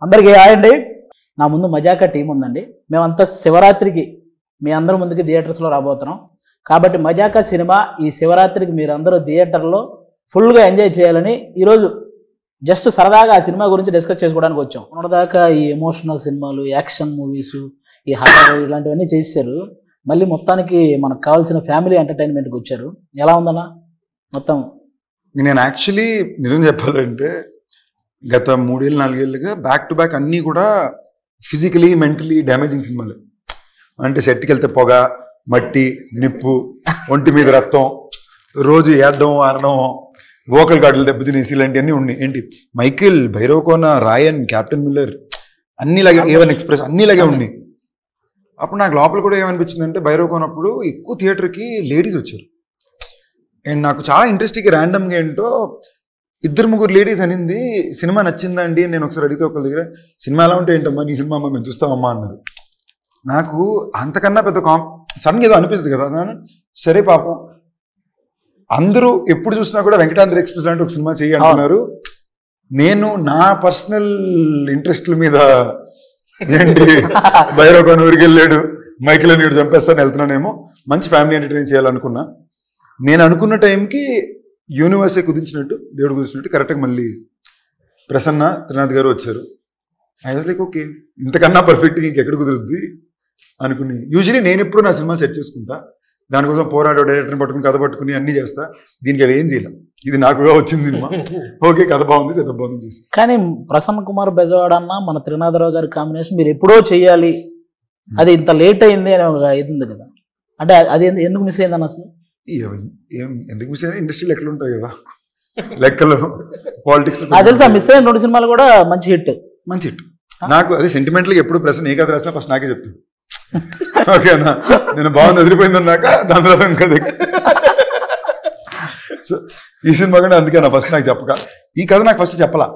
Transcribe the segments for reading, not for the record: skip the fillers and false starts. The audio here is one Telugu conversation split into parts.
అందరికీ హాయ్ అండి. నా ముందు మజాకా టీం ఉందండి. మేమంతా శివరాత్రికి మీ అందరి ముందుకి థియేటర్స్లో రాబోతున్నాం. కాబట్టి మజాకా సినిమా ఈ శివరాత్రికి మీరు అందరూ థియేటర్లో ఫుల్గా ఎంజాయ్ చేయాలని ఈరోజు జస్ట్ సరదాగా ఆ సినిమా గురించి డిస్కస్ చేసుకోవడానికి వచ్చాం. మొన్నదాకా ఈ ఎమోషనల్ సినిమాలు, యాక్షన్ మూవీస్, ఈ హారర్ ఇలాంటివన్నీ చేశారు. మళ్ళీ మొత్తానికి మనకు కావాల్సిన ఫ్యామిలీ ఎంటర్టైన్మెంట్కి వచ్చారు. ఎలా ఉందన్నా మొత్తం? నేను యాక్చువల్లీ నిజం చెప్పాలంటే గత 3 ఏళ్ళు 4 ఏళ్ళుగా బ్యాక్ టు బ్యాక్ అన్నీ కూడా ఫిజికలీ మెంటలీ డ్యామేజింగ్ సినిమాలు. అంటే సెట్కి వెళ్తే పొగ, మట్టి, నిప్పు, ఒంటి మీద రక్తం, రోజు ఏడడం ఆడడం, వోకల్ గార్డులు దెబ్బతినేసి ఇలాంటివన్నీ ఉన్నాయి. ఏంటి మైకిల్, భైరవకోన, రాయన్, క్యాప్టెన్ మిల్లర్ అన్నీలాగే, ఏవన్ ఎక్స్ప్రెస్ అన్నీలాగే ఉన్నాయి. అప్పుడు నాకు లోపల కూడా ఏమనిపించింది అంటే భైరవకోనప్పుడు ఎక్కువ థియేటర్కి లేడీస్ వచ్చారు. అండ్ నాకు చాలా ఇంట్రెస్టింగ్ ర్యాండమ్గా ఏంటో 2-3 లేడీస్ అనింది సినిమా నచ్చిందండి. నేను ఒకసారి అడిగితే ఒకరి దగ్గర సినిమా ఎలా ఉంటే ఏంటమ్మా నీ సినిమా అమ్మ మేము చూస్తామమ్మా అన్నారు. నాకు అంతకన్నా పెద్ద సడన్గా ఏదో అనిపిస్తుంది కదా. సరే పాపం అందరూ ఎప్పుడు చూసినా కూడా వెంకటాద్రి ఎక్స్ప్రెస్ లాంటి ఒక సినిమా చేయి అంటున్నారు. నేను నా పర్సనల్ ఇంట్రెస్ట్ల మీద ఏంటి భైరవకోన ఊరికి వెళ్ళాడు, మైకిల్ నీడు చంపేస్తాను వెళ్తున్నానేమో, మంచి ఫ్యామిలీ ఎంటర్టైన్ చేయాలనుకున్నా. నేను అనుకున్న టైంకి యూనివర్సే కుదించినట్టు, దేవుడు కుదించినట్టు కరెక్ట్గా మళ్ళీ ప్రసన్న త్రినాథ్ గారు వచ్చారు. ఐ వాజ్ లైక్ ఓకే, ఇంతకన్నా పర్ఫెక్ట్గా ఇంకెక్కడ కుదురుద్ది అనుకుని. యూజువలీ నేను ఎప్పుడు నా సినిమాలు సెట్ చేసుకుంటా, దానికోసం పోరాడు డైరెక్టర్ని పట్టుకుని కథ పట్టుకుని అన్నీ చేస్తా. దీనికి అది ఏం చేయలేం, ఇది నాకుగా వచ్చింది సినిమా. ఓకే కథ బాగుంది, సెటప్ బాగుంది చేసి. కానీ ప్రసన్న కుమార్ బెజవాడ అన్న మన త్రినాథరావు గారి కాంబినేషన్ మీరు ఎప్పుడో చేయాలి, అది ఇంత లేట్ అయింది అని ఒక ఇది ఉంది కదా. అంటే అది ఎందుకు మిస్ అయింది అన్న? అసలు ఎందుకు మిస్ అయినా ఇండస్ట్రీలో ఎక్కడ ఉంటాయి కదా లెక్కలు, పాలిటిక్స్. నాకు తెలుసా మిస్ అయిన 2 సినిమాలు కూడా మంచి హిట్. మంచి హిట్. నాకు అదే సెంటిమెంట్గా ఎప్పుడు ప్రశ్న ఏ కథ రాసినా ఫస్ట్ నాకే చెప్తాను. ఓకేనా, నేను బాగుంది వదిలిపోయిందన్నాక దాని తర్వాత ఇంకా సో ఈ సినిమా కూడా అందుకే నా ఫస్ట్ నాకు చెప్పక, ఈ కథ నాకు ఫస్ట్ చెప్పలా,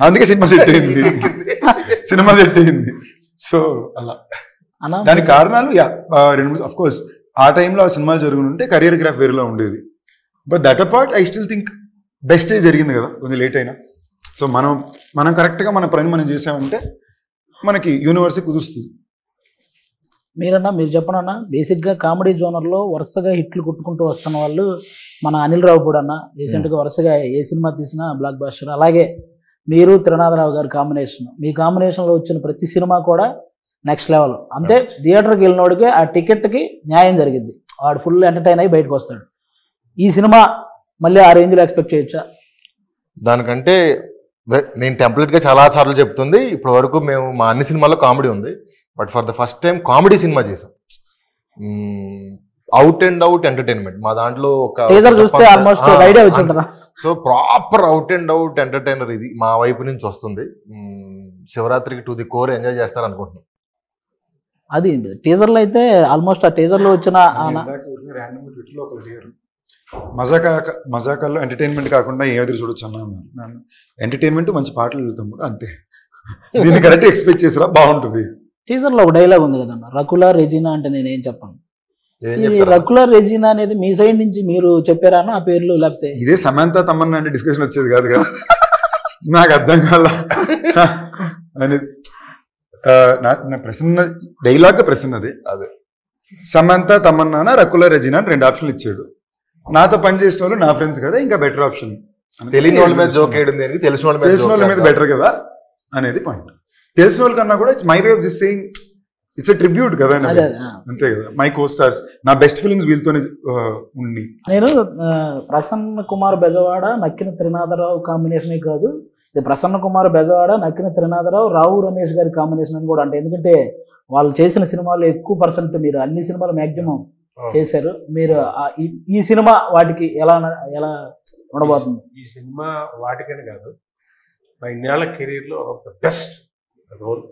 అందుకే సినిమా సెట్ అయింది. సో అలా దానికి కారణాలు 2 ఆఫ్ కోర్స్ ఆ టైంలో ఆ సినిమాలు జరుగుతుంటే కెరియర్ గ్రాఫ్ వేరేలా ఉండేది. But that apart I still think బెస్టే జరిగింది కదా, కొంచెం లేట్ అయినా. సో మనం కరెక్ట్గా మన పని మనం చేసామంటే మనకి యూనివర్సే కుదురుస్తుంది. మీరు చెప్పనన్నా, బేసిక్గా కామెడీ జోనర్లో వరుసగా హిట్లు కొట్టుకుంటూ వస్తున్న వాళ్ళు మన అనిల్ రావుపూడి అన్న. రీసెంట్గా వరుసగా ఏ సినిమా తీసినా బ్లాక్ బాస్టర్. అలాగే మీరు త్రినాథరావు గారి కాంబినేషన్, మీ కాంబినేషన్లో వచ్చిన ప్రతి సినిమా కూడా నెక్స్ట్ లెవెల్. అంతే, థియేటర్కి వెళ్ళినోడికి ఆ టికెట్కి న్యాయం జరిగింది, వాడు ఫుల్ ఎంటర్టైన్ అయ్యి బయటకు వస్తాడు. ఈ సినిమా మళ్ళీ ఆ రేంజ్లో ఎక్స్పెక్ట్ చేయొచ్చా? దానికంటే నేను టెంప్లెట్గా చాలా సార్లు చెప్తుంది, ఇప్పటి వరకు మేము మా అన్ని సినిమాల్లో కామెడీ ఉంది, but for the first time comedy cinema చేసాం. అవుట్ అండ్ అవుట్ ఎంటర్టైన్మెంట్ మా దాంట్లో ఒక చూస్తే ఆల్మోస్ట్ ఐడియా వచ్చి ఉంటుందా. So proper out and out entertainer ఇది మా వైపు నుంచి వస్తుంది. శివరాత్రికి టు ది కోర్ ఎంజాయ్ చేస్తారు అనుకుంటున్నాం. అది టీజర్లో అయితే ఆల్మోస్ట్ ఆ టీజర్లో వచ్చిన మజాకాల్లో ఎంటర్టైన్మెంట్ కాకుండా ఏం ఎదురు చూడొచ్చు అన్నాను. ఎంటర్టైన్మెంట్ మంచి పాటలు వెళ్తాం కూడా అంతే, దీన్ని కరెక్ట్ ఎక్స్పెక్ట్ చేసిరా బాగుంటుంది. టీజర్లో ఒక డైలాగ్ ఉంది కదన్న, రకుల రెజీనా అంటే నేనేం చెప్పను. ఈ రకుల రెజీనా అనేది మీ సైడ్ నుంచి మీరు చెప్పారా ఆ పేర్లు? లేకపోతే ఇదే సమంత తమన్నా అంటే డిస్కషన్ వచ్చేది కాదు కదా, నాకు అర్థం కాల అనేది. నా ప్రశ్న డైలాగ్ ప్రశ్నది అదే, సమంత తమన్నా రకుల రెజీనా అని 2 ఆప్షన్లు ఇచ్చాడు. నాతో పనిచేసిన వాళ్ళు నా ఫ్రెండ్స్ కదా, ఇంకా బెటర్ ఆప్షన్. తెలియని వాళ్ళ మీద జోక్ వేయడం దేనికి, తెలిసిన వాళ్ళ మీద బెటర్ కదా అనేది పాయింట్. తెలిసిన వాళ్ళ కన్నా కూడా it's my way of this saying, it's a tribute కదా, అంతే కదా. మై కో స్టార్స్, నా బెస్ట్ ఫిల్మ్స్ వీళ్ళతోనే ఉంది. నేను ప్రసన్న కుమార్ బెజవాడ నక్కిన త్రినాథరావు కాంబినేషనే కాదు, ఇది ప్రసన్న కుమార్ బెజవాడ నక్కిన త్రినాథరావు రావు రమేష్ గారి కాంబినేషన్ అని కూడా అంటే, ఎందుకంటే వాళ్ళు చేసిన సినిమాలు ఎక్కువ పర్సెంట్ మీరు అన్ని సినిమాలు మ్యాక్సిమం చేశారు. మీరు ఈ సినిమా వాటికి ఎలా ఉండబోతుంది? ఈ సినిమా వాటికని కాదు, నా ఇన్నేళ్ల కెరీర్లో of the best role.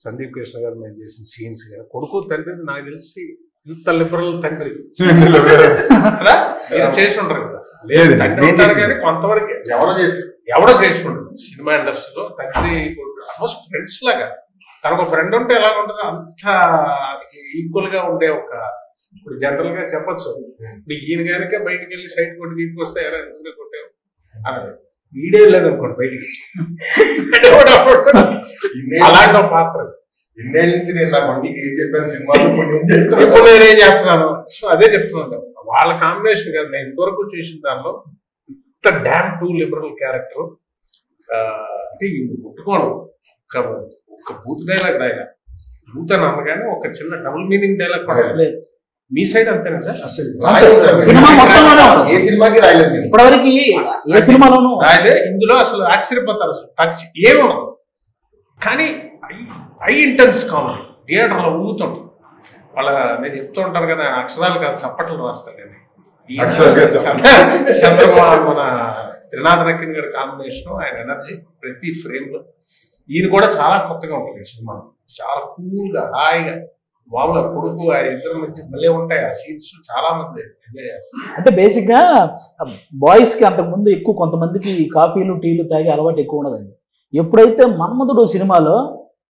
Sandeep Krishna గారు మేము చేసిన సీన్స్ కానీ, కొడుకు తండ్రి నాకు తెలిసి ఇంత లిబరల్ తండ్రి చేసి ఉంటారు కదా. లేదు కానీ కొంతవరకు ఎవరో చేసి ఉంటారు సినిమా ఇండస్ట్రీలో. తండ్రి ఆల్మోస్ట్ ఫ్రెండ్స్ లాగా, తనకు ఫ్రెండ్ ఉంటే ఎలా ఉంటుందో అంత ఈక్వల్ గా ఉండే ఒక, ఇప్పుడు జనరల్ గా చెప్పచ్చు, ఇప్పుడు ఈయన కనుక బయటకు వెళ్ళి సైడ్ కొట్టి తీసుకొస్తే ఎలా ఎందుకు కొట్టావు, వీడియో లేదు అనుకోండి బయటికి అలాంటి పాత్ర. ఇన్నేళ్ళ నుంచి నేను నా మందికి ఏం చెప్పాను సినిమాలో ఇప్పుడు నేనేం చెప్తున్నాను, సో అదే చెప్తున్నాను. వాళ్ళ కాంబినేషన్ కదా నేను ఇంతవరకు చేసిన దానిలో ఇంత డ్యామ్ టూ లిబరల్ క్యారెక్టర్ అంటే ముట్టుకోను. ఒక బూత్ డైలాగ్ రాయగా బూత్ అని అనగానే ఒక చిన్న డబుల్ మీనింగ్ డైలాగ్ కూడా మీ సైడ్ అంతేనా సార్? సినిమా మొత్తంలోనే ఏ సినిమాకి రాయలేదు ఇప్పటివరకు ఏ సినిమాలోనూ అయితే ఇందులో అసలు ఆశ్చర్యపోతారు, అసలు టచ్ ఏముండదు కానీ హై ఇంటెన్స్ కామెడీ థియేటర్లో ఊగుతుంటుంది. వాళ్ళ నేను చెప్తూ ఉంటాను కదా అక్షరాలు కాదు చప్పట్లు రాస్తాను నేను. చంద్రబాబు మన త్రినాథ్ నక్కిన్ గారి కాంబినేషన్, ఆయన ఎనర్జీ ప్రతి ఫ్రేమ్ లో ఈయన కూడా చాలా కొత్తగా ఉంటుంది ఈ సినిమా. చాలా కూల్ గా హాయిగా మామూలుగా కొడుకు ఆ ఇద్దరు మధ్య భలే ఉంటాయి ఆ సీన్స్. చాలా మంది ఎంజాయ్ చేస్తారు. అంటే బేసిక్ గా బాయ్స్ కి అంతకుముందు ఎక్కువ కొంతమందికి కాఫీలు టీలు తాగే అలవాటు ఎక్కువ ఉండదండి. ఎప్పుడైతే మన్మధుడు సినిమాలో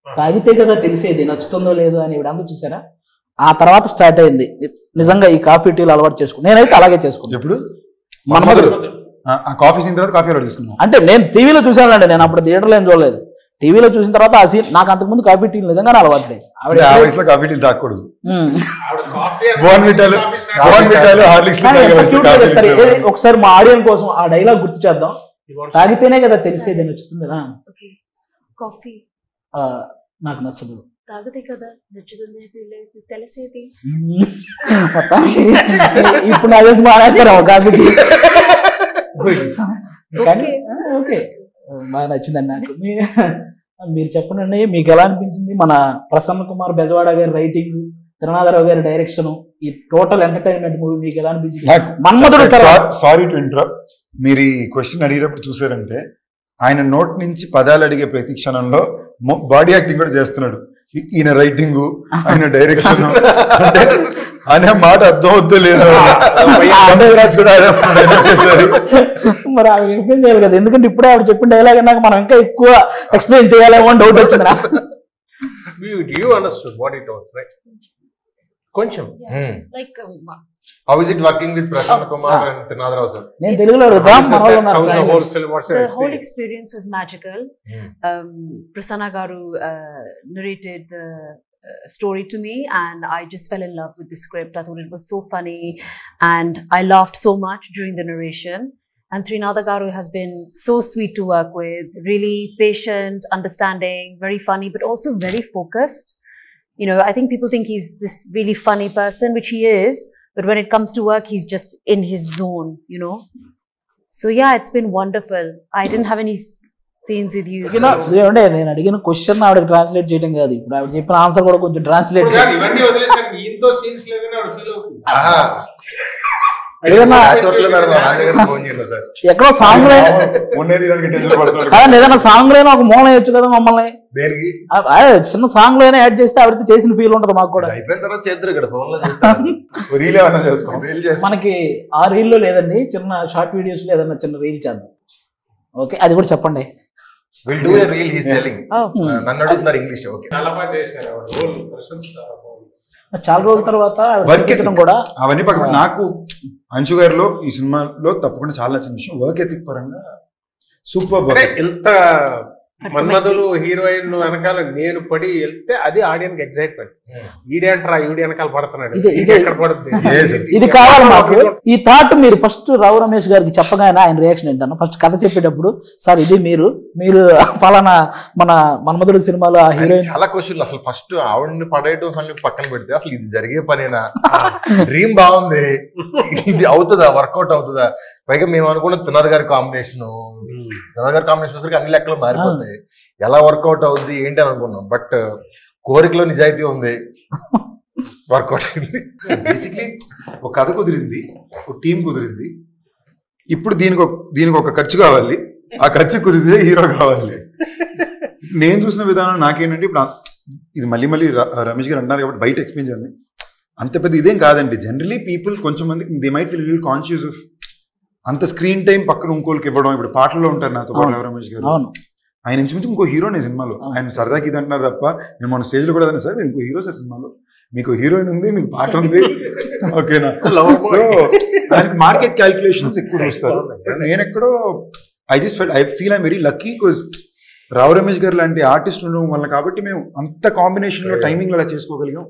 తాగితే కదా తెలిసేది నచ్చుతుందో లేదో అని ఇవిడంతా చూసారా, ఆ తర్వాత స్టార్ట్ అయింది నిజంగా ఈ కాఫీ టీలు అలవాటు చేసుకున్నాను. నేనైతే అలాగే చేసుకున్నాను. ఎప్పుడు మన్మధుడు కాఫీ సీన్ తర్వాత కాఫీ అలవాటు చేసుకున్నాను. అంటే నేను టీవీలో చూసానండి, నేను అప్పుడు థియేటర్లో ఏం చూడలేదు. టీవీలో చూసిన తర్వాత ఆ సీన్ నాకు అంతకుముందు కాఫీ టీలు నిజంగానే అలవాటు లేదు. ఆ వయసులో కాఫీ టీలు తాగకూడదు. ఒకసారి మా ఆడియన్స్ కోసం ఆ డైలాగ్ గుర్తు చేద్దాం. తాగితేనే కదా తెలిసేది నచ్చుతుంది. కాఫీ నాకు నచ్చదు, తాగితే కదా నచ్చుతుంది తెలిసేది. ఇప్పుడు నా తెలిసి మానేస్తారా కాఫీకి? కానీ ఓకే బాగా నచ్చిందండి నాకు. మీరు చెప్పండి మీకు ఎలా అనిపించింది మన ప్రసన్న కుమార్ బెజవాడ గారి రైటింగ్, త్రినాథరావు గారి డైరెక్షన్, ఈ టోటల్ ఎంటర్టైన్మెంట్ మూవీ మీకు ఎలా అనిపించింది? మన్మధుడు సారీ టు ఇంటరప్ట్, మీరు ఈ క్వశ్చన్ అడిగేటప్పుడు చూసారంటే ఆయన నోట్ నుంచి పదాలు అడిగే ప్రతి క్షణంలో బాడీ యాక్టింగ్ కూడా చేస్తున్నాడు. ఈయన రైటింగ్, ఆయన డైరెక్షన్ అంటే అనే మాట అర్థం అవుద్దో లేదు కూడా ఆడేస్తున్నాడు. మరి ఆవిడ ఎక్స్ప్లెయిన్ చేయాలి కదా, ఎందుకంటే ఇప్పుడే ఆవిడ చెప్పిన డైలాగ్ నాకు మనం ఇంకా ఎక్కువ ఎక్స్ప్లెయిన్ చేయాలేమో అని డౌట్ వచ్చింది నాకు. కొంచెం How is it working with Prasanna Kumar and Trinadrao sir? నేను తెలుగులో అడుగుతాం. The whole experience was magical. Prasanna Garu narrated the story to me and I just fell in love with the script. I thought it was so funny and I laughed so much during the narration. And Trinadha Garu has been so sweet to work with, really patient, understanding, very funny, but also very focused. You know, I think people think he's this really funny person, which he is. But when it comes to work, he's just in his zone, you know. So yeah, it's been wonderful. I didn't have any scenes with you. So. నేను అడిగిన క్వశ్చన్ ఆవిడకి ట్రాన్స్లేట్ చేయడం కాదు, ఇప్పుడు ఆవిడ చెప్పిన ఆన్సర్ కూడా కొంచెం ట్రాన్స్లేట్ ఎక్కడో సాంగ్ ఏదైనా సాంగ్ లోనే ఒక మూలం వేయచ్చు కదా మమ్మల్ని. చిన్న సాంగ్ లోనే యాడ్ చేస్తే ఆవిడతో చేసిన ఫీల్ ఉంటుంది మాకు కూడా. మనకి ఆ రీల్ లో లేదండి, చిన్న షార్ట్ వీడియోస్ లో ఏదన్నా చిన్న రీల్ చేద్దాం. ఓకే, అది కూడా చెప్పండి. చాలా రోజుల తర్వాత కూడా అవన్నీ పక్కన నాకు అంశు గారిలో ఈ సినిమాలో తప్పకుండా చాలా నచ్చిన విషయం వర్క్ ఎథిక్ పరంగా సూపర్. ఎంత మన్మధుడు హీరోయిన్ వెనకాల నేను పడి వెళ్తే అది ఆడియన్స్ ఎగ్జైట్మెంట్. ఈడేంట్రా ఈడి వెనకాల పడుతున్నాడు, ఇది కావాలి మాకు. ఈ థాట్ మీరు ఫస్ట్ రావు రమేష్ గారికి చెప్పగానే ఆయన రియాక్షన్ ఏంటన్నా, ఫస్ట్ కథ చెప్పేటప్పుడు సార్ ఇది మీరు ఫలానా మన మన్మధుడు సినిమాలో ఆ హీరోయిన్. చాలా క్వశ్చన్లు. అసలు ఫస్ట్ ఆవిడని పడేయటం సంగతి పక్కన పెడితే అసలు ఇది జరిగే పనేనా, డ్రీమ్ బాగుంది, ఇది అవుతుందా, వర్కౌట్ అవుతుందా? పైగా మేము అనుకున్న త్రినాథ్ గారి కాంబినేషన్ వచ్చరికి అన్ని లెక్కలు మారిపోతాయి. ఎలా వర్కౌట్ అవుద్ది ఏంటి అని అనుకున్నాం, బట్ కోరికలో నిజాయితీ ఉంది, వర్కౌట్ అయింది. బేసిక్లీ ఒక కథ కుదిరింది, ఒక టీం కుదిరింది. ఇప్పుడు దీనికి ఒక ఖర్చు కావాలి, ఆ ఖర్చు కుదిరితే హీరో కావాలి. నేను చూసిన విధానం నాకేంటంటే ఇప్పుడు ఇది మళ్ళీ రమేష్ గారు అన్నారు కాబట్టి బయట ఎక్స్ప్లెయిన్ చేయండి. అంత పెద్ద ఇదేం కాదండి. జనరలీ పీపుల్ కొంచెం మందికి they might feel little conscious of అంత స్క్రీన్ టైం పక్కన ఇంకోళ్ళకి ఇవ్వడం. ఇప్పుడు పాటల్లో ఉంటారు నాతో పాటు రమేష్ గారు, ఆయన ఇంచుమించు ఇంకో హీరోనే సినిమాలో. ఆయన సరదాకి ఇది అంటున్నారు తప్ప నేను మన స్టేజ్ లో కూడా అదే, సార్ మీరు ఇంకో హీరో సార్ సినిమాలో, మీకు హీరోయిన్ ఉంది, మీకు పాట ఉంది, ఓకేనా? సో దానికి మార్కెట్ క్యాల్కులేషన్స్ ఎక్కువ చూస్తారు. నేను ఎక్కడో I feel I'm very lucky because Rao Ramesh garu లాంటి ఆర్టిస్ట్ ఉండడం వల్ల కాబట్టి మేము అంత కాంబినేషన్ లో టైమింగ్ అలా చేసుకోగలిగాం.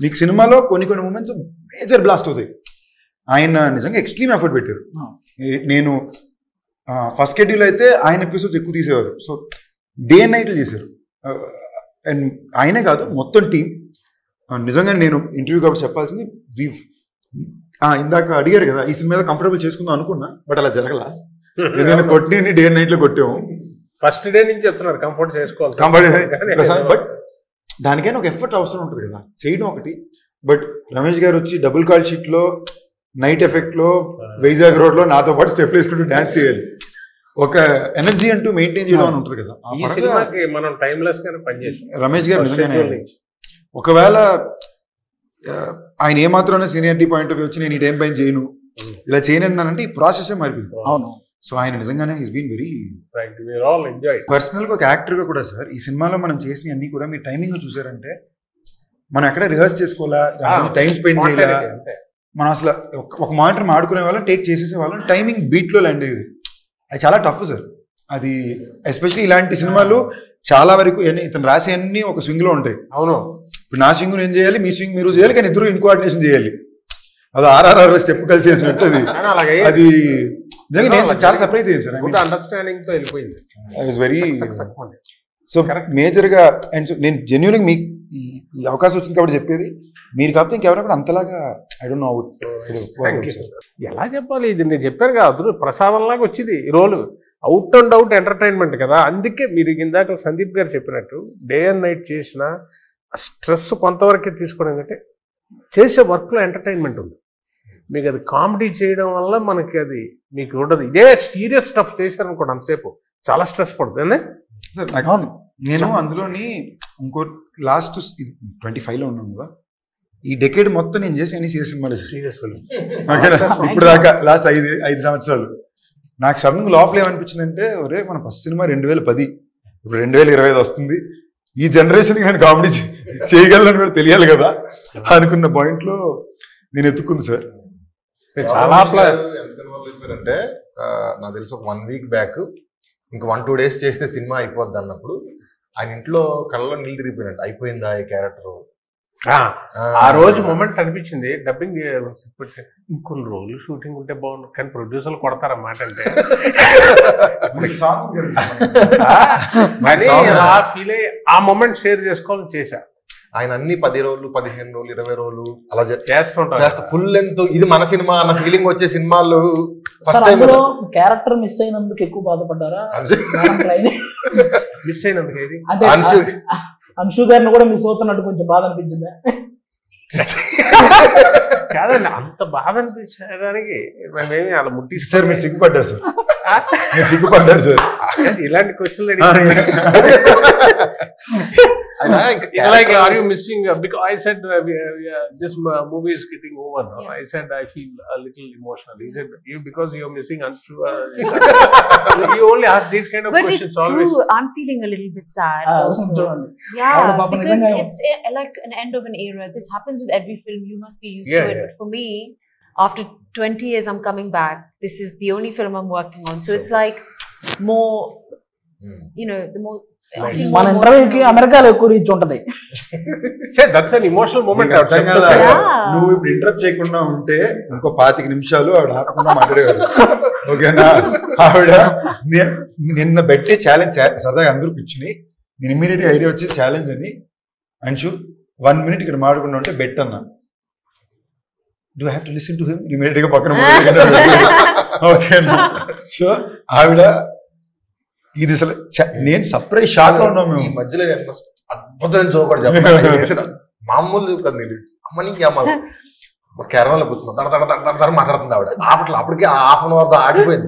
మీకు సినిమాలో కొన్ని మూమెంట్స్ మేజర్ బ్లాస్ట్ అవుతాయి. ఆయన నిజంగా ఎక్స్ట్రీమ్ ఎఫర్ట్ పెట్టారు. నేను ఫస్ట్ షెడ్యూల్ అయితే ఆయన ఎపిసోడ్స్ ఎక్కువ తీసేవారు. సో డే అండ్ నైట్లు చేశారు. అండ్ ఆయనే కాదు మొత్తం టీం. నిజంగా నేను ఇంటర్వ్యూ కాబట్టి చెప్పాల్సింది ఇందాక అడిగారు కదా ఈ సినిమా కంఫర్టబుల్ చేసుకుందాం అనుకున్నా, బట్ అలా జరగల. ఎందుకంటే కొట్టి డే అండ్ నైట్లో కొట్టాము. ఫస్ట్ డే నుంచి చెప్తున్నారు కంఫర్ట్ చేసుకోవాలి, బట్ దానికైనా ఒక ఎఫర్ట్ అవసరం ఉంటుంది కదా చేయడం ఒకటి. బట్ రమేష్ గారు వచ్చి డబుల్ కాల్ షీట్ లో నైట్ ఎఫెక్ట్ లో వైజాగ్ రోడ్ లో నాతో పాటు స్టెప్ వేసుకుంటూ డాన్స్ చేయాలి. ఒక ఎనర్జీ అంటూ మెయింటైన్ చేయడం అని ఉంటుంది కదా. ఈ సినిమాకి మనం టైమ్లెస్ గానే పనిచేసాం. రమేష్ గారు నిజంగానే ఒకవేళ ఆయన ఏమాత్రం సీనియారిటీ పాయింట్ ఆఫ్ వ్యూ వచ్చి నేను ఈ టైం పైన చేయను ఇలా చేయనంటే ఈ ప్రాసెస్ మారిపోయింది. అవును. సో ఆయన నిజంగానే is been very enjoy. Personal గా ఒక యాక్టర్ గా కూడా సార్ ఈ సినిమాలో మనం చేసిన అన్ని కూడా మీరు టైమింగ్ చూసారంటే మనం ఎక్కడ రిహర్స్ చేసుకోవాలా, టైం స్పెండ్ చేయాలా, మనం అసలు ఒక మానిటర్ ఆడుకునే వాళ్ళం టేక్ చేసేసే వాళ్ళం, టైమింగ్ బీట్ లో ల్యాండ్ అయ్యేది. అది చాలా టఫ్ సార్. అది ఎస్పెషల్లీ ఇలాంటి సినిమాలు చాలా వరకు ఇతను రాసే అన్ని ఒక స్వింగ్ లో ఉంటాయి. అవును. ఇప్పుడు నా స్వింగ్ నేను చేయాలి, మీ స్వింగ్ మీరు చేయాలి, కానీ ఇద్దరు ఇన్కోఆర్డినేషన్ చేయాలి. అది ఆర్ఆర్ఆర్ స్టెప్ కలిసి చేసినట్టు అది నిజంగా నేను చాలా సర్ప్రైజ్ అయ్యాను సార్. అండర్స్టాండింగ్ తో వెళ్ళిపోయింది. వెరీ సో మేజర్ గా. అండ్ నేను జెన్యూన్ మీకు ఈ అవకాశం వచ్చింది కాబట్టి చెప్పేది, మీరు కాకపోతే ఇంకెవరైనా కూడా అంతలాగా ఐ డోంట్ నో ఎలా చెప్పాలి. ఇది నేను చెప్పాను కదా అదృ ప్రసాదంలాగా వచ్చింది ఈ రోలు. అవుట్ అండ్ అవుట్ ఎంటర్టైన్మెంట్ కదా. అందుకే మీరు ఇందాక సందీప్ గారు చెప్పినట్టు డే అండ్ నైట్ చేసిన స్ట్రెస్ కొంతవరకే తీసుకోవడం కంటే చేసే వర్క్లో ఎంటర్టైన్మెంట్ ఉంది. మీకు అది కామెడీ చేయడం వల్ల మనకి అది మీకు ఉండదు. ఇదే సీరియస్ స్టఫ్ చేశారనుకోండి అంతసేపు చాలా స్ట్రెస్ పడుతుంది. నేను అందులోని ఇంకో లాస్ట్ 25 లో ఉన్నాను కదా, ఈ డెకేడ్ మొత్తం నేను చేసిన అన్ని సీరియస్ సినిమాలు సీరియస్ ఫిల్మ్ ఇప్పుడు దాకా లాస్ట్ 5 సంవత్సరాలు. నాకు సడన్గా లోపల ఏమనిపించిందంటే ఒరే మన ఫస్ట్ సినిమా 2010, ఇప్పుడు 2025 వస్తుంది, ఈ జనరేషన్కి నేను కామెడీ చేయగలను కూడా తెలియాలి కదా అనుకున్న పాయింట్లో నేను ఎత్తుకుంది సార్. చాలా ఎంత అంటే నాకు తెలిసి ఒక 1 వీక్ బ్యాక్ ఇంకా 1-2 days చేస్తే సినిమా అయిపోద్ది అన్నప్పుడు ఆయన ఇంట్లో కళ్ళలో నీళ్ళు తిరిగిపోయినట్టు అయిపోయిందా ఈ క్యారెక్టర్. ఆ రోజు మూమెంట్ అనిపించింది. డబ్బింగ్ ఇంకొన్ని రోజులు షూటింగ్ ఉంటే బాగుండు, కానీ ప్రొడ్యూసర్లు కొడతారన్నమాట. అంటే ఆ ఫీల్ అయ్యి ఆ మూమెంట్ షేర్ చేసుకోవాలని చేశా. ఆయన అన్ని 10 రోజులు 15 రోజులు 20 రోజులు అలా చేస్తా ఫుల్ లెంత్ ఇది మన సినిమా అన్న ఫీలింగ్ వచ్చే సినిమాలు ఫస్ట్ టైం. క్యారెక్టర్ మిస్ అయినందుకు ఎక్కువ బాధపడ్డారా? మిస్ అయినందుకు ఏది అంటే అంశు గారిని కూడా మిస్ అవుతున్నట్టు కొంచెం బాధ అనిపించిందా? కాదండి, అంత బాధ అనిపించడానికి మేమేమి అలా ముట్టి సార్ మీరు సిగ్గుపడ్డారు సార్, మీరు సిగ్గుపడ్డారు సార్ ఇలాంటి క్వశ్చన్లు like are you missing because I said this movie is getting over now. Yes. I said I feel a little emotional. He said you because you're missing Anshu. You only ask these kind of but questions it's always. True. I'm feeling a little bit sad also. Yeah, because it's like an end of an era. This happens with every film. You must be used to it. But for me, after 20 years I'm coming back. This is the only film I'm working on. So it's like more you know, the more మన ఇంటర్వ్యూకి అమెరికాలో ఎక్కువ రీచ్ ఉంటది. నువ్వు ఇప్పుడు ఇంటరప్ట్ చేయకుండా ఉంటే ఇంకో 25 నిమిషాలు ఆవిడ ఆపకుండా మాట్లాడేవారు. ఓకేనా? ఆవిడ నిన్న పెట్టే ఛాలెంజ్ సరదాగా అందరూ కూర్చుని నేను ఇమ్మీడియట్ ఐడియా వచ్చే ఛాలెంజ్ అని అంశు 1 minute ఇక్కడ మాట్లాడకుండా ఉంటే బెట్ అన్నా. Do have to listen to him immediate గా పక్కన. ఓకేనా? సో ఆవిడ ఇది అసలు నేను సర్ప్రైజ్ షాక్ లో ఉన్నాం మేము. ఈ మధ్యలో అద్భుతమైన జోకడు చెప్పాను మామూలు కదా. అమ్మనికి కేరళలో కూర్చున్నాం దడ మాట్లాడుతుంది ఆవిడ. అప్పటికి 1/2 hour ఆగిపోయింది.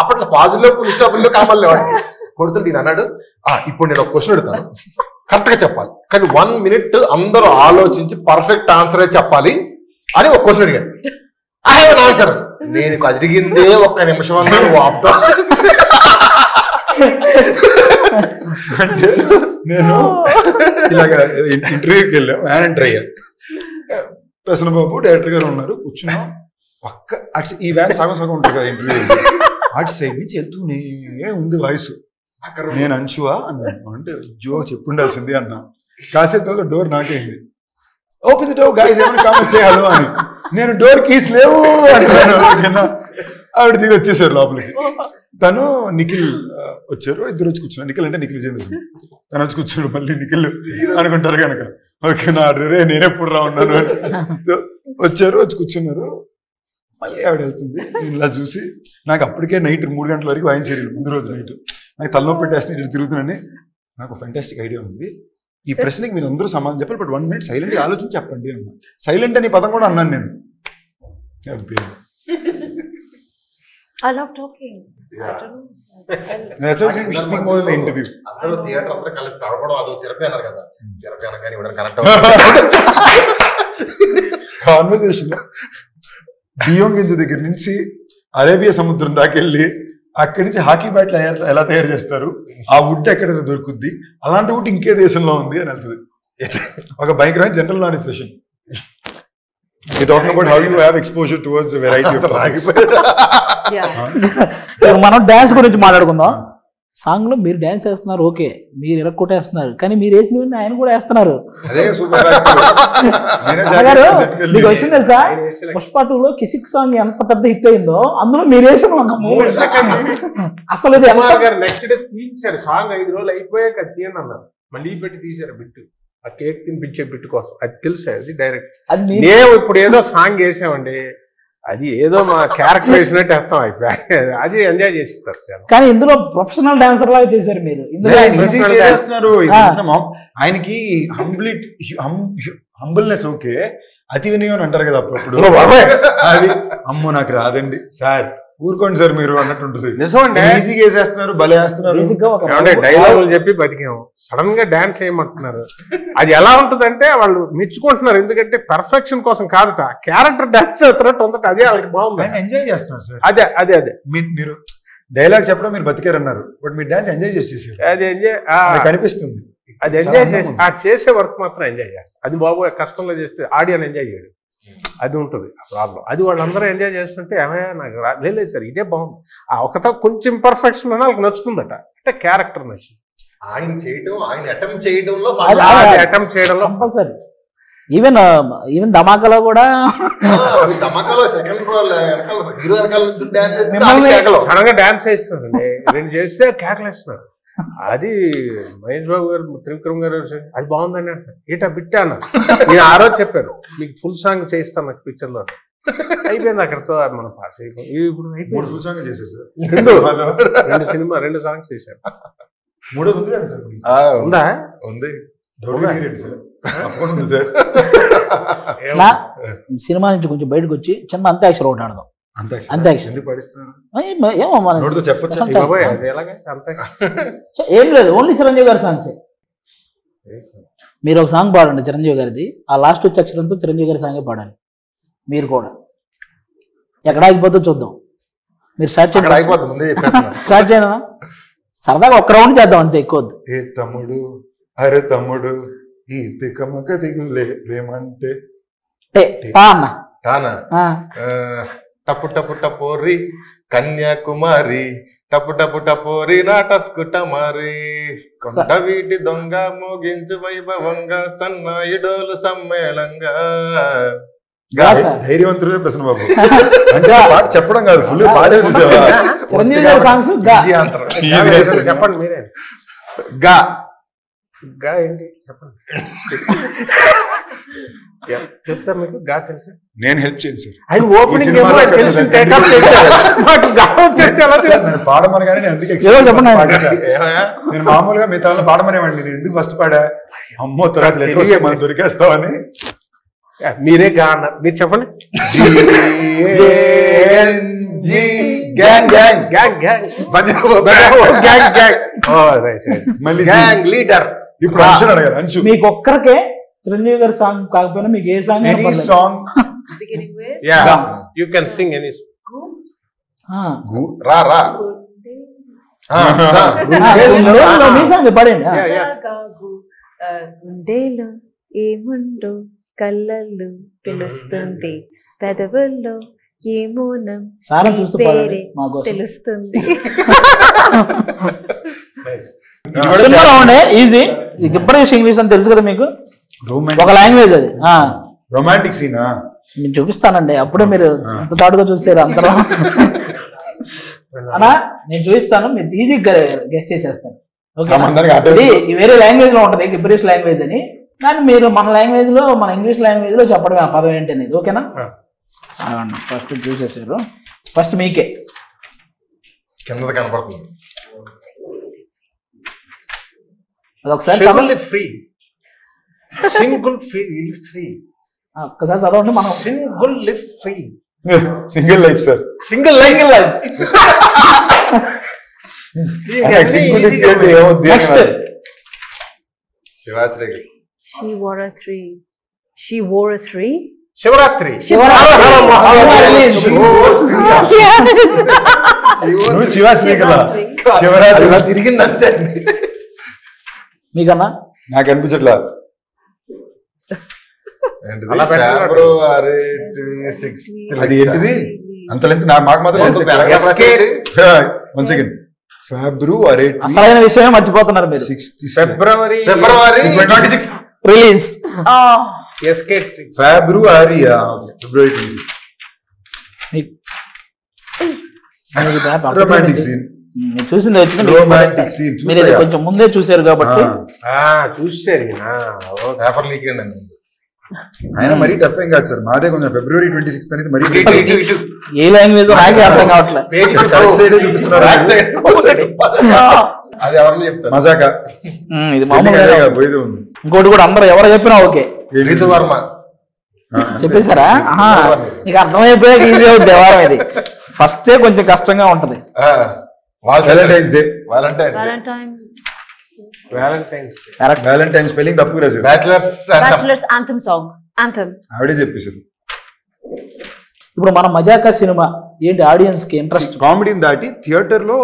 అప్పట్లో పాజిటివ్ ఫుల్ స్టాప్లో కామాలి వాడికి కొడుతుంటే నేను అన్నాడు ఇప్పుడు నేను ఒక క్వశ్చన్ అడుగుతాను కరెక్ట్ గా చెప్పాలి, కానీ 1 minute అందరూ ఆలోచించి పర్ఫెక్ట్ ఆన్సరే చెప్పాలి అని ఒక క్వశ్చన్ అడిగాడు. I have an answer. నేను అడిగిందే 1 నిమిషం అన్నాను వాపుతా. అంటే నేను ఇలాగ ఇంటర్వ్యూకి వెళ్ళాం, వ్యాన్ ఎంటర్ అయ్యా. ప్రసన్న బాబు డైరెక్టర్ గారు ఉన్నారు, కూర్చున్నాం పక్క. ఈ వ్యాన్ సగం ఉంటుంది కదా ఇంటర్వ్యూ. అటు సైడ్ నుంచి వెళ్తూనే ఉంది వాయిస్. నేను అంశువా అన్నాను. అంటే జో చెప్పుండాల్సింది అన్నా. కాసేపు డోర్ నాకైంది. ఓపెన్ ది డోర్ గైస్, ఎవరైనా కామెంట్ చేయాలో అని. నేను డోర్ కీస్ లేవు అంటున్నాను. ఆవిడ దిగి వచ్చేసారు లోపలికి. తను నిఖిల్ వచ్చారు, ఇద్దరు వచ్చి కూర్చున్నారు. నిఖిల్ అంటే నిఖిల్ విజేంద్ర సింగ్. తను వచ్చి కూర్చున్నాడు. మళ్ళీ నిఖిల్ అనుకుంటారు కనుక ఓకే నా రే నేనెప్పుడు రా ఉన్నాను అని వచ్చారు, వచ్చి కూర్చున్నారు. మళ్ళీ ఆవిడ వెళ్తుంది. నేను ఇలా చూసి నాకు అప్పటికే నైట్ 3 గంటల వరకు వాయించారు. ముందు రోజు నైట్ నాకు తలనొప్పి పెట్టేస్తే ఇటు తిరుగుతున్నాను. నాకు ఫెంటాస్టిక్ ఐడియా ఉంది, ఈ ప్రశ్నకి మీరు అందరూ సమాధానం చెప్పాలి, బట్ 1 minute సైలెంట్గా ఆలోచించి చెప్పండి అన్నా. సైలెంట్ అని పదం కూడా అన్నాను నేను. I love talking. I don't know. That's why we should speak more in the interview. అందరూ థియేటర్ అందరూ కలిసి నడవడం అదో థెరపీ అన్నారు కదా. థెరపీ అనగానే ఇవ్వడం కనెక్ట్ కాన్వర్సేషన్ బియ్యం గింజ దగ్గర నుంచి అరేబియా సముద్రం దాకెళ్ళి అక్కడి నుంచి హాకీ బ్యాట్లు ఎలా తయారు చేస్తారు, ఆ వుడ్ ఎక్కడ దొరుకుద్ది, అలాంటి వుడ్ ఇంకే దేశంలో ఉంది అని వెళ్తుంది. ఒక భయంకరమైన general knowledge session. You're talking about how you have exposure towards a variety of topics. మనం డాన్స్ గురించి మాట్లాడుకుందాం. సాంగ్ లో మీరు డాన్స్ వేస్తున్నారు, ఓకే, మీరు ఇరక్కొట్టేస్తున్నారు, కానీ మీరు వేసినవన్నీ ఆయన కూడా వేస్తున్నారు. అదే సూపర్. మీకు వచ్చింది తెలుసా, పుష్ప 2 లో కిసిక్ సాంగ్ ఎంత పెద్ద హిట్ అయిందో అందులో మీరు వేసిన ఒక 3 సెకండ్ అసలు నెక్స్ట్ డే తీయించారు సాంగ్. 5 రోజులు అయిపోయాక తీయండి అన్నారు, మళ్ళీ పెట్టి తీశారు బిట్టు. ఆ కేక్ తినిపించే బిట్టు కోసం. అది తెలుసా, అది డైరెక్ట్. మేము ఇప్పుడు ఏదో సాంగ్ వేసామండి, అది ఏదో మా క్యారెక్టర్ వేసినట్టు అర్థం అయిపోయి అది ఎంజాయ్ చేస్తారు. కానీ ఇందులో ప్రొఫెషనల్ డాన్సర్ లాగా చేశారు మీరు. ఆయనకి హంబుల్నెస్ ఓకే, అతి వినయం అంటారు కదా అప్పుడు. అది అమ్మో నాకు రాదండి సార్, ఊరుకోండి సార్ మీరు అన్నట్టు ఉంటుంది. ఈజీగా వేసేస్తున్నారు, భలే వేస్తున్నారు. డైలాగులు చెప్పి బతికాము, సడన్ గా డాన్స్ చేయమంటున్నారు. అది ఎలా ఉంటుందంటే వాళ్ళు మెచ్చుకుంటున్నారు, ఎందుకంటే పర్ఫెక్షన్ కోసం కాదట, క్యారెక్టర్ డాన్స్ చేస్తున్నట్టు ఉందట. అదే వాళ్ళకి బాగుంది, ఎంజాయ్ చేస్తున్నారు సార్. అదే అదే అదే మీరు డైలాగ్ చెప్పడం మీరు బతికారు అన్నారు, బట్ మీరు డాన్స్ ఎంజాయ్ చేసేసారు. అది ఎంజాయ్ కనిపిస్తుంది. అది ఎంజాయ్ చేసి ఆ చేసే వర్క్ మాత్రం ఎంజాయ్ చేస్తారు. అది బాబు కష్టంలో చేస్తే ఆడియన్ ఎంజాయ్ చేయడు, అది ఉంటుంది ఆ ప్రాబ్లం. అది వాళ్ళందరూ ఎంజాయ్ చేస్తుంటే ఏమయ్యా నాకు లేదు సార్ ఇదే బాగుంది. ఆ ఒకతో కొంచెం పర్ఫెక్షన్ అని వాళ్ళకి నచ్చుతుందట, అంటే క్యారెక్టర్ నచ్చింది. ఆయన చేయడం, ఆయన అటెంప్ట్ చేయడంలో అటెంప్ట్ చేయడంలో కంపల్సరీ. ఈవెన్ ధమాకాలో కూడా ధమాకాలో సెకండ్ హీరో వెనకాల నుంచి సడన్ గా డాన్స్ చేస్తున్నారండి, 2 చేస్తే కేకలేస్తున్నారు. అది మహేష్ బాబు గారు, త్రివిక్రమ్ గారు అది బాగుందని అంటారు. ఏటా బిట్టా అన్న, నేను ఆ రోజు చెప్పాను మీకు ఫుల్ సాంగ్ చేయిస్తాను నాకు పిక్చర్ లో. అయిపోయింది అక్కడతో మనం పాస్ అయిపోయింది. ఇప్పుడు అయిపోయింది. ఫుల్ సాంగ్ చేశారు సార్, 2 సినిమా 2 సాంగ్స్ చేశారు. 3వ ఉంది కదా సార్? ఉందా? ఉంది. సినిమా నుంచి కొంచెం బయటకు వచ్చి చిన్న అంత్యాక్షరి ఒకటి ఆడదాం. ఏం లేదు, ఓన్లీ చిరంజీవి గారి సాంగ్స్. మీరు ఒక సాంగ్ పాడండి చిరంజీవి గారిది, ఆ లాస్ట్ వచ్చే అక్షరంతో చిరంజీవి గారి సాంగే పాడాలి. మీరు కూడా ఎక్కడ ఆగిపోతుందో చూద్దాం. మీరు స్టార్ట్ స్టార్ట్ చేయనా? సరదాగా ఒక్క రౌండ్ చేద్దాం అంతే, ఎక్కువ వద్దు. ఏ తమ్ముడు, అరే తమ్ముడు, ఈ తికమక దిగులే ప్రేమంటే టపు టపు టపోరి కన్యాకుమారి, టపు టపు టపోరి నాటస్కు టమారి, కొండ వీటి దొంగ మోగించు వైభవంగా సన్నాయిడోలు సమ్మేళంగా. ధైర్యవంతుడే ప్రశ్న బాబు. అంటే పాట చెప్పడం కాదు, ఫుల్ పాడే చూసావా? చెప్పండి మీరే. గా గా ఏంటి చెప్పండి. చెప్తారు మీకు గా తెలుసు? నేను హెల్ప్ చేయను సార్. ఆయన ఓపెనింగ్ పాడమనగానే నేను అందుకే నేను మామూలుగా మిగతా పాడమనేవాడిని, నేను ఎందుకు ఫస్ట్ పాడా, అమ్మో తర్వాత మనం దొరికేస్తామని. మీరే గా అన్నారు, మీరు చెప్పండి. లీడర్. ఇప్పుడు అంశు అడగాలి. అంశు మీకు ఒక్కరికే చిరంజీవి గారి సాంగ్ కాకపోయినా మీకు ఏ song, any song you can sing any. రా రా మీ సాంగ్ పాడండి. గుండెలో ఏముండో కళ్ళల్లో తెలుస్తుంది, పెదవుల్లో ఏమోనం సారం చూస్తూ పాడండి మా కోసం. తెలుస్తుంది. సినిమాలో ఉండే ఈజీ. గిబ్బరిష్ ఇంగ్లీష్ అని తెలుసు కదా మీకు, ఒక లాంగ్వేజ్ అది. రొమాంటిక్ సీనా నేను చూపిస్తానండి, అప్పుడే మీరు ఎంత తాడుగా చూసారు అందరూ. అన్నా నేను చూపిస్తాను, మీరు ఈజీగా గెస్ట్ చేసేస్తాను. ఓకే, వేరే లాంగ్వేజ్ లో ఉంటది గిబ్బరిష్ లాంగ్వేజ్ అని, కానీ మీరు మన లాంగ్వేజ్ లో, మన ఇంగ్లీష్ లాంగ్వేజ్ లో చెప్పడమే ఆ పదం ఏంటి అనేది. ఓకేనా? ఫస్ట్ చూసేసారు, ఫస్ట్ మీకే కింద కనపడుతుంది. అదొకసారి ఫ్రీ సింగిల్ ఫ్రీ ఒక్కసారి చదవండి. మనం single live free single life sir, single life next Shivashri She wore a three. She wore a three. Shivaratri Shivashri కదా, శివరాత్రి తిరిగింది అంతే. మీకన్నా నాకు అనిపించట్లా. ఫిబ్రవరి అది ఏంటిది అంత లెంత్ మాకు మాత్రం. 1 సెకండ్. ఫిబ్రవరి అసలైన విషయమే మర్చిపోతున్నారు మీరు. ఫిబ్రవరి రిలీజ్ ఫిబ్రవరి 26. రొమాంటిక్ సీన్ మీరు చూసింది వచ్చింది, రొమాంటిక్ సీన్ మీరు ఇది కొంచెం ముందే చూసారు కాబట్టి చూసారు. పేపర్ లీక్ అయిందండి. ఆయన మరీ టఫ్ ఏం కాదు సార్, మాదే కొంచెం ఫిబ్రవరి 26 అనేది మరీ ఏ లాంగ్వేజ్ నాకే అర్థం కావట్లేదు. కరెక్ట్ సైడ్ చూపిస్తున్నారు. అది ఎవరిని చెప్తారు? మజాకా ఇది మామూలుగా పోయేది ఉంది. ఇంకోటి కూడా అందరూ ఎవరు చెప్పినా ఓకే. రీతు వర్మ చెప్పేశారా? నీకు అర్థమైపోయాక ఈజీ అవుతుంది వారం. ఇది ఫస్టే కొంచెం కష్టంగా ఉంటది. Valentine's day. వ్యాలంటైన్స్ స్పెల్లింగ్ తప్పు రాశారు. Bachelor's anthem song. Anthem. ఆవిడే చెప్పేశారు. ఇప్పుడు మన మజాకా సినిమా ఏంటి ఆడియన్స్ కి ఇంట్రెస్ట్? కామెడీని దాటి థియేటర్ లో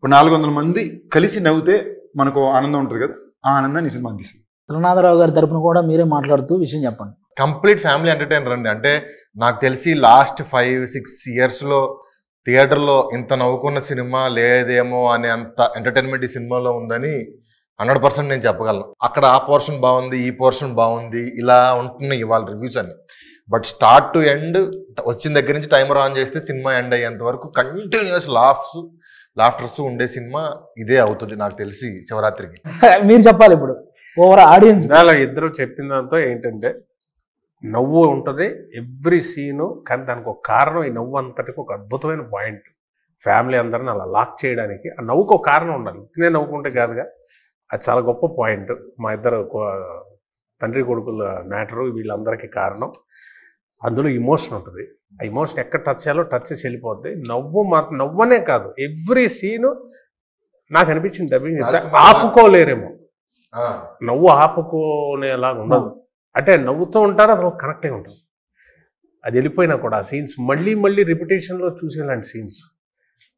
400 మంది కలిసి నవ్వుతే మనకు ఆనందం ఉంటుంది కదా, ఆ ఆనందాన్ని ఈ సినిమా అందిస్తుంది. త్రినాథరావు గారి తరపున కూడా మీరే మాట్లాడుతూ విషయం చెప్పండి. కంప్లీట్ ఫ్యామిలీ ఎంటర్టైనర్ అండి. అంటే నాకు తెలిసి లాస్ట్ 5-6 ఇయర్స్ లో థియేటర్ లో ఇంత నవ్వుకున్న సినిమా లేదేమో అనే అంత ఎంటర్టైన్మెంట్ ఈ సినిమాలో ఉందని 100% నేను చెప్పగలను. అక్కడ ఆ పోర్షన్ బాగుంది, ఈ పోర్షన్ బాగుంది, ఇలా ఉంటున్నాయి ఇవాళ రివ్యూస్ అని. బట్ స్టార్ట్ టు ఎండ్ వచ్చిన దగ్గర నుంచి టైమర్ ఆన్ చేస్తే సినిమా ఎండ్ అయ్యేంత వరకు కంటిన్యూస్ లాఫ్టర్స్ ఉండే సినిమా ఇదే అవుతుంది నాకు తెలిసి శివరాత్రికి. మీరు చెప్పాలి ఇప్పుడు ఓవర్ ఆడియన్స్. ఇద్దరు చెప్పిన దాంతో ఏంటంటే నవ్వు ఉంటుంది ఎవ్రీ సీను, కానీ దానికి ఒక కారణం, ఈ నవ్వు అంతటికి ఒక అద్భుతమైన పాయింట్. ఫ్యామిలీ అందరిని అలా లాక్ చేయడానికి ఆ నవ్వుకు ఒక కారణం ఉండాలి, తినే నవ్వుకుంటే కాదుగా. అది చాలా గొప్ప పాయింట్. మా ఇద్దరు తండ్రి కొడుకుల మ్యాటరు వీళ్ళందరికీ కారణం. అందులో ఇమోషన్ ఉంటుంది, ఆ ఇమోషన్ ఎక్కడ టచ్ చేయాలో టచ్ చేసి వెళ్ళిపోద్ది. నవ్వనే కాదు ఎవ్రీ సీను నాకు అనిపించింది డబ్బింగ్ ఆపుకోలేరేమో, నవ్వు ఆపుకోనేలాగా ఉండదు. అంటే నవ్వుతూ ఉంటారు, అసలు కనెక్ట్ అయి ఉంటుంది. అది వెళ్ళిపోయినా కూడా ఆ సీన్స్ మళ్ళీ మళ్ళీ రిపిటేషన్లో చూసేలాంటి సీన్స్.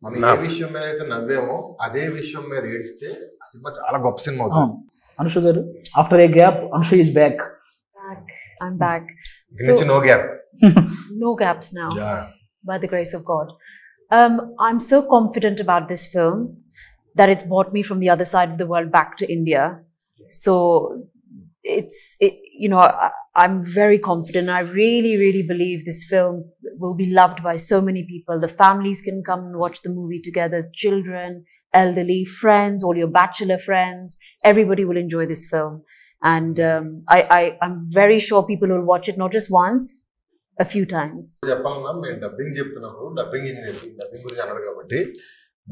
మనం ఏ విషయం మీద అయితే నవ్వేమో అదే విషయం మీద ఏడిస్తే ఆ సినిమా చాలా గొప్ప సినిమా అవుతుంది. అనుషు గారు, after A gap అనుషు is back. I'm back. No gap. No gaps now. Yeah. By the grace of God. I'm so confident about this film that it's brought me from the other side of the world back to India. So I'm very confident. I really, really believe this film will be loved by so many people. The families can come and watch the movie together. Children, elderly, friends, all your bachelor friends. Everybody will enjoy this film. And I'm very sure people will watch it not just once, a few times. చెప్పాలన్నా మేము డబ్బింగ్ చెప్తున్నప్పుడు డబ్బింగ్ గురించి అన్నారు కాబట్టి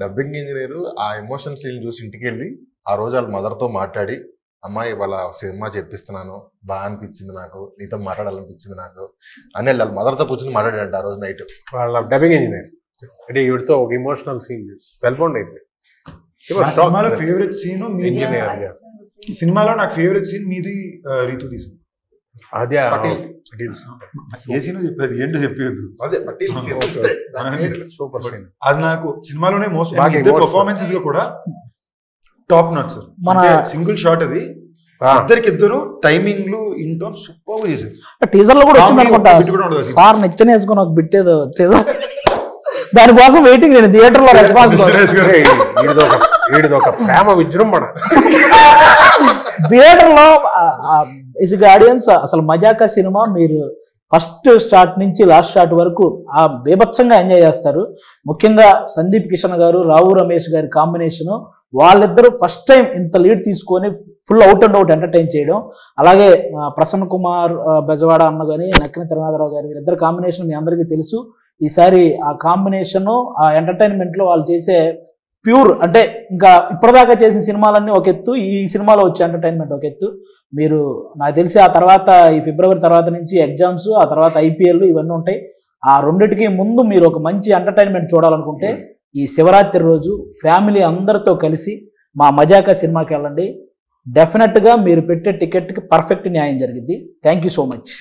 డబ్బింగ్ ఇంజనీర్ ఆ ఎమోషన్ సీన్ చూసి ఇంటికి వెళ్ళి ఆ రోజు వాళ్ళ మదర్తో మాట్లాడి, అమ్మాయి వాళ్ళ సినిమా చెప్పిస్తున్నాను, బాగా అనిపించింది నాకు, నీతో మాట్లాడాలనిపించింది నాకు అని వాళ్ళ మదర్తో కూర్చొని మాట్లాడాడు ఆ రోజు నైట్. వాళ్ళ డబ్బింగ్ ఇంజనీర్ అంటే వీడితో ఒక ఇమోషనల్ సీన్ వెల్బౌండ్ అయిపోయింది. ఫేవరెట్ సీన్ ఇంజనీర్ సినిమాలో నాకు ఫేవరెట్ సీన్ మీది రీతు తీసింది. అదే ఏ సీన్ చెప్పేది ఏంటో చెప్పేది. అదే పటేల్ సూపర్ సీన్. అది నాకు సినిమాలోనే మోస్ట్ పర్ఫార్మెన్సెస్ లో కూడా top notch sir. Single shot అది ఇద్దరికిద్దరు టైమింగ్లు ఇంటోన్ సూపర్ చేశారు. టీజర్ లో కూడా వచ్చింది Comedy అనుకుంటా. ఒక bit కూడా ఉండదు. సార్ నిచ్చెన వేసుకుని ఒక బిట్ ఏదో టీజర్ దానికోసం వెయిటింగ్ నేను థియేటర్ లో రెస్పాన్స్ వీడిది ఒక ప్రేమ విజృంభణ. థియేటర్ లో ఆడియన్స్ అసలు మజాకా సినిమా మీరు ఫస్ట్ స్టార్ట్ నుంచి లాస్ట్ స్టార్ట్ వరకు ఆ బీభత్సంగా ఎంజాయ్ చేస్తారు. ముఖ్యంగా సందీప్ కిషన్ గారు, రావు రమేష్ గారి కాంబినేషన్, వాళ్ళిద్దరూ ఫస్ట్ టైం ఇంత లీడ్ తీసుకొని full out and out entertain చేయడం. అలాగే ప్రసన్న కుమార్ బెజవాడ అన్న కానీ, నక్కిన తిరునాథరావు గారి ఇద్దరు కాంబినేషన్ మీ అందరికీ తెలుసు. ఈసారి ఆ కాంబినేషన్ ఆ ఎంటర్టైన్మెంట్ లో వాళ్ళు చేసే ప్యూర్, అంటే ఇంకా ఇప్పటిదాకా చేసిన సినిమాలన్నీ ఒక ఎత్తు, ఈ సినిమాలో వచ్చే ఎంటర్టైన్మెంట్ ఒక ఎత్తు. మీరు నాకు తెలిసి ఆ తర్వాత ఈ ఫిబ్రవరి తర్వాత నుంచి ఎగ్జామ్స్, ఆ తర్వాత ఐపీఎల్ ఇవన్నీ ఉంటాయి. ఆ రెండిటికి ముందు మీరు ఒక మంచి ఎంటర్టైన్మెంట్ చూడాలనుకుంటే ఈ శివరాత్రి రోజు ఫ్యామిలీ అందరితో కలిసి మా మజాకా సినిమాకి వెళ్ళండి. డెఫినెట్గా మీరు పెట్టే టికెట్కి పర్ఫెక్ట్ న్యాయం జరిగింది. Thank you so much.